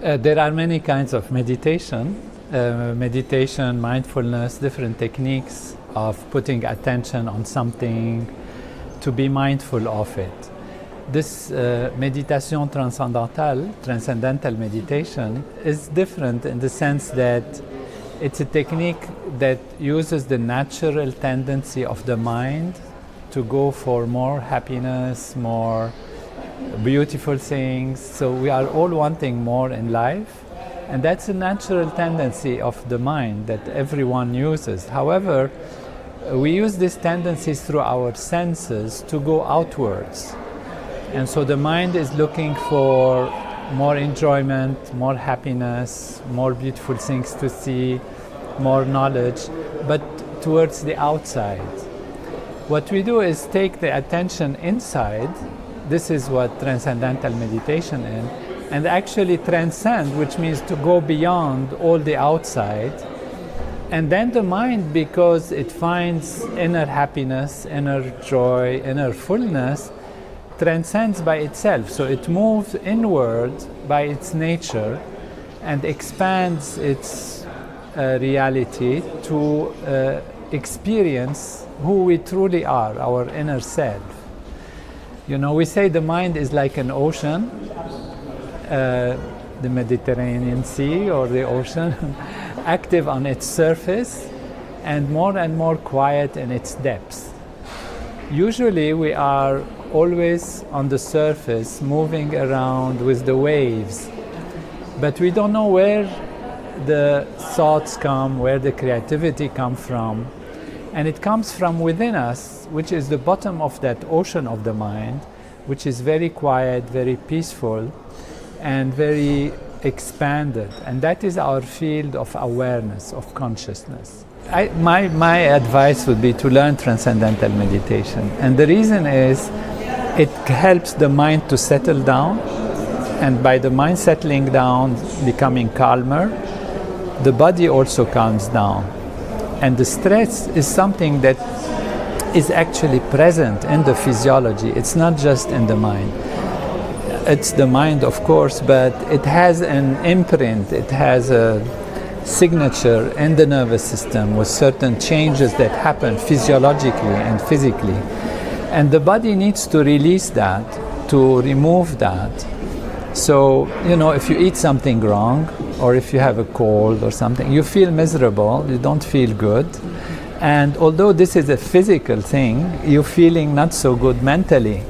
There are many kinds of meditation. Meditation, mindfulness, different techniques of putting attention on something, to be mindful of it. This Meditazione Trascendentale, transcendental meditation, is different in the sense that it's a technique that uses the natural tendency of the mind to go for more happiness, more beautiful things. So we are all wanting more in life, and that's a natural tendency of the mind that everyone uses. However, we use these tendencies through our senses to go outwards. And so the mind is looking for more enjoyment, more happiness, more beautiful things to see, more knowledge, but towards the outside. What we do is take the attention inside. This is what transcendental meditation is, and actually transcend, which means to go beyond all the outside. And then the mind, because it finds inner happiness, inner joy, inner fullness, transcends by itself. So it moves inward by its nature and expands its reality to experience who we truly are, our inner self. You know, we say the mind is like an ocean, the Mediterranean Sea or the ocean, active on its surface and more quiet in its depths. Usually we are always on the surface, moving around with the waves, but we don't know where the thoughts come, where the creativity comes from, and it comes from within us, which is the bottom of that ocean of the mind, which is very quiet, very peaceful, and very expanded, and that is our field of awareness, of consciousness. My advice would be to learn transcendental meditation, and the reason is it helps the mind to settle down, and by the mind settling down, becoming calmer, the body also calms down. And the stress is something that is actually present in the physiology. It's not just in the mind. It's the mind, of course, but it has an imprint, it has a signature in the nervous system with certain changes that happen physiologically and physically. And the body needs to release that, to remove that. So, you know, if you eat something wrong, or if you have a cold or something, you feel miserable, you don't feel good. And although this is a physical thing, you're feeling not so good mentally.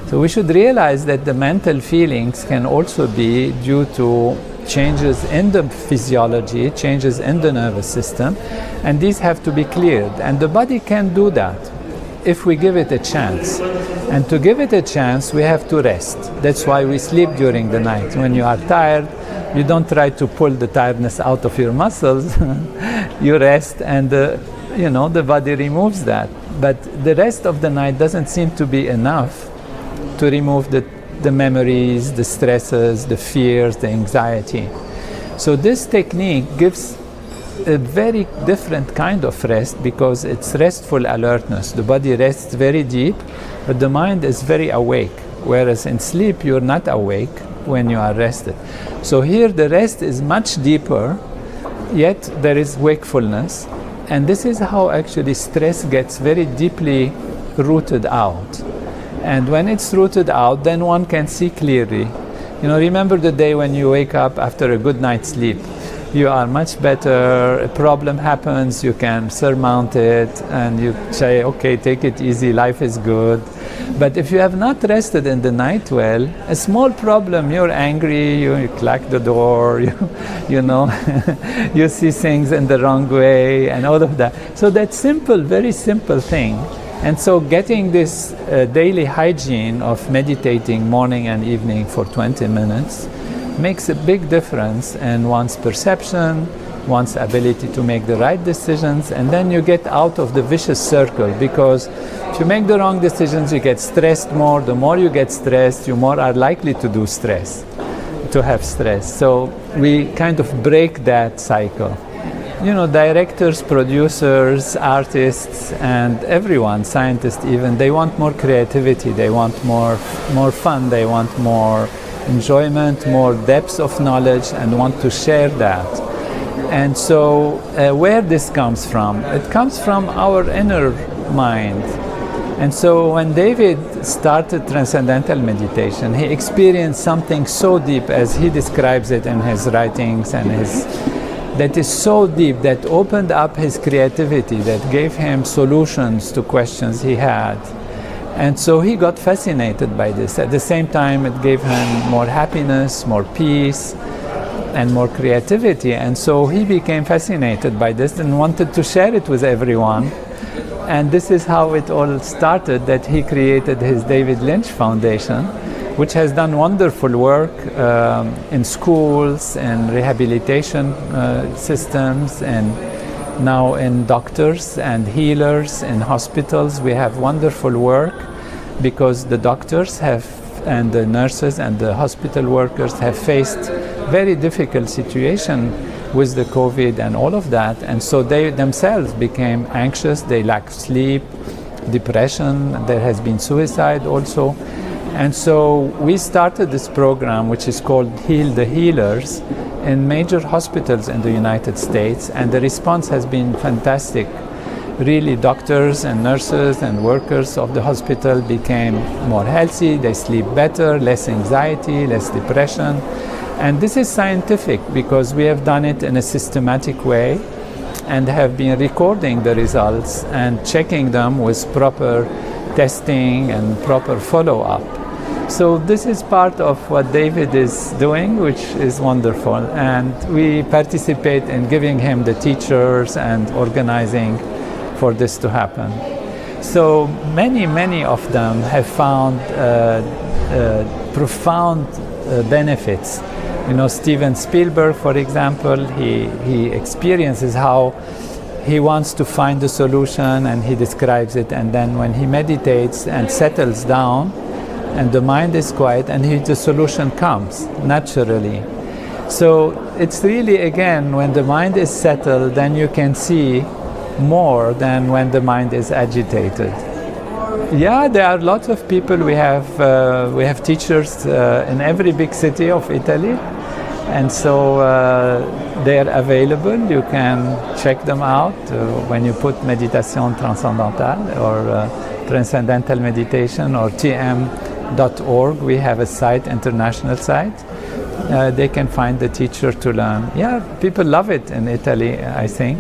So we should realize that the mental feelings can also be due to changes in the physiology, changes in the nervous system, and these have to be cleared. And the body can do that if we give it a chance. And to give it a chance, we have to rest. That's why we sleep during the night. When you are tired, you don't try to pull the tiredness out of your muscles. You rest, and the body removes that. But the rest of the night doesn't seem to be enough to remove the memories, the stresses, the fears, the anxiety. So this technique gives a very different kind of rest because it's restful alertness. The body rests very deep, but the mind is very awake. Whereas in sleep, you're not awake when you are rested. So here the rest is much deeper, yet there is wakefulness. And this is how actually stress gets very deeply rooted out. And when it's rooted out, then one can see clearly. You know, remember the day when you wake up after a good night's sleep. You are much better, a problem happens, you can surmount it, and you say, okay, take it easy, life is good. But if you have not rested in the night well, a small problem, you're angry, you clack the door, you see things in the wrong way, and all of that. So that simple, very simple thing. And so getting this daily hygiene of meditating morning and evening for 20 minutes makes a big difference in one's perception, one's ability to make the right decisions, and then you get out of the vicious circle, because if you make the wrong decisions, you get stressed more. The more you get stressed, you more are likely to have stress. So we kind of break that cycle. You know, directors, producers, artists, and everyone, scientists even, they want more creativity, they want more fun, they want more enjoyment, more depth of knowledge, and want to share that. And so where this comes from? It comes from our inner mind. And so when David started transcendental meditation, he experienced something so deep, as he describes it in his writings, and that is so deep, that opened up his creativity, that gave him solutions to questions he had. And so he got fascinated by this. At the same time, it gave him more happiness, more peace, and more creativity. And so he became fascinated by this and wanted to share it with everyone. And this is how it all started, that he created his David Lynch Foundation, which has done wonderful work in schools and rehabilitation systems, and now in doctors and healers in hospitals. We have wonderful work because the doctors have, and the nurses and the hospital workers have faced very difficult situation with the COVID and all of that, and so they themselves became anxious, they lack sleep, depression, there has been suicide also. And so we started this program, which is called Heal the Healers, in major hospitals in the United States, and the response has been fantastic. Really, doctors and nurses and workers of the hospital became more healthy, they sleep better, less anxiety, less depression. And this is scientific because we have done it in a systematic way and have been recording the results and checking them with proper testing and proper follow-up. So this is part of what David is doing, which is wonderful. And we participate in giving him the teachers and organizing for this to happen. So many of them have found profound benefits. You know, Steven Spielberg, for example, he experiences how he wants to find a solution, and he describes it, and then when he meditates and settles down and the mind is quiet, and the solution comes naturally. So it's really, again, when the mind is settled, then you can see more than when the mind is agitated. Yeah, there are lots of people. We have teachers in every big city of Italy, and so they are available. You can check them out when you put Meditazione Trascendentale or Transcendental Meditation or tm.org. We have a site, international site. They can find the teacher to learn. Yeah, people love it in Italy, I think.